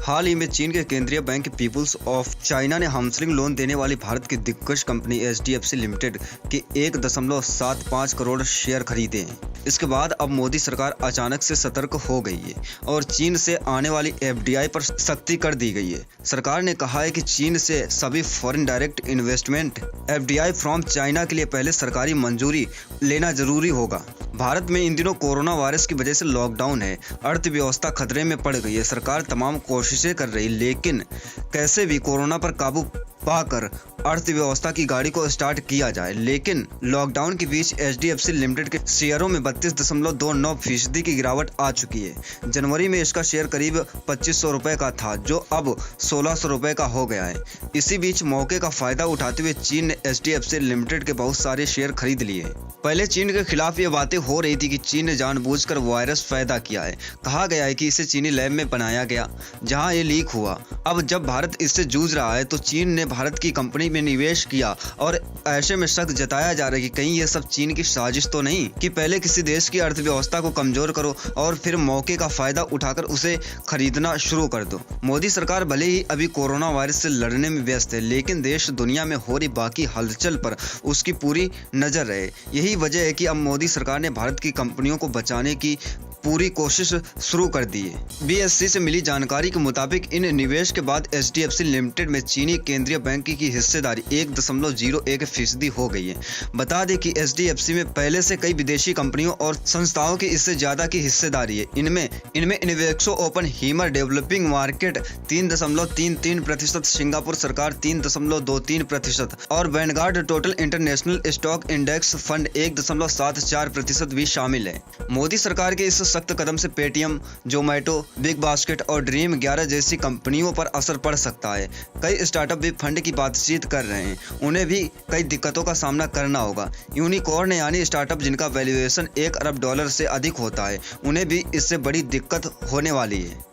हाल ही में चीन के केंद्रीय बैंक पीपुल्स ऑफ चाइना ने हाउसिंग लोन देने वाली भारत की दिग्गज कंपनी एचडीएफसी लिमिटेड के 1.75 करोड़ शेयर खरीदे हैं। इसके बाद अब मोदी सरकार अचानक से सतर्क हो गई है और चीन से आने वाली एफडीआई पर सख्ती कर दी गई है। सरकार ने कहा है कि चीन से सभी foreign direct investment FDI from China के लिए पहले सरकारी मंजूरी लेना जरूरी होगा। भारत में इन दिनों कोरोना वायरस की वजह से लॉकडाउन है, अर्थव्यवस्था खतरे में पड़ गई है। सरकार तमाम कोशिशें कर रही, लेकिन कैसे भी कोरोना पर काबू पाकर अर्थव्यवस्था की गाड़ी को स्टार्ट किया जाए। लेकिन लॉकडाउन के बीच एचडीएफसी लिमिटेड के शेयरों में 32.29% की गिरावट आ चुकी है। जनवरी में इसका शेयर करीब 2500 रुपए का था, जो अब 1600 रुपए का हो गया है। इसी बीच मौके का फायदा उठाते हुए चीन ने एचडीएफसी लिमिटेड के बहुत सारे शेयर खरीद लिए। पहले चीन के खिलाफ ये बातें हो रही थी कि चीन ने जानबूझकर वायरस पैदा किया है। कहा गया है कि इसे चीनी लैब में बनाया गया, जहां ये लीक हुआ। अब जब भारत इससे जूझ रहा है तो चीन ने भारत की कंपनी में निवेश किया और ऐसे में शक जताया जा रहा है कि कहीं ये सब चीन की साजिश तो नहीं कि पहले किसी देश की अर्थव्यवस्था को कमजोर करो और फिर मौके का फायदा उठाकर उसे खरीदना शुरू कर दो। मोदी सरकार भले ही अभी कोरोना वायरस से लड़ने में व्यस्त है, लेकिन देश दुनिया में हो रही बाकी हलचल पर उसकी पूरी नजर है। यही वजह है कि अब मोदी सरकार ने भारत की कंपनियों को बचाने की पूरी कोशिश शुरू कर दी है। बीएससी से मिली जानकारी के मुताबिक इन निवेश के बाद एचडीएफसी लिमिटेड में चीनी केंद्रीय बैंक की हिस्सेदारी 1.01% हो गई है। बता दें कि एचडीएफसी में पहले से कई विदेशी कंपनियों और संस्थाओं की इससे ज्यादा की हिस्सेदारी है। इनमें इन्वेक्सो ओपन हीमर डेवलपिंग मार्केट 3.33%, सिंगापुर सरकार 3.23% और Vanguard total international stock index fund 1.74% भी शामिल है। मोदी सरकार के इस सख्त कदम से पेटीएम, जोमेटो, बिग बास्केट और ड्रीम 11 जैसी कंपनियों पर असर पड़ सकता है। कई स्टार्टअप भी फंड की बातचीत कर रहे हैं, उन्हें भी कई दिक्कतों का सामना करना होगा। यूनिकॉर्न यानी स्टार्टअप जिनका वैल्यूएशन $1 अरब से अधिक होता है, उन्हें भी इससे बड़ी दिक्कत होने वाली है।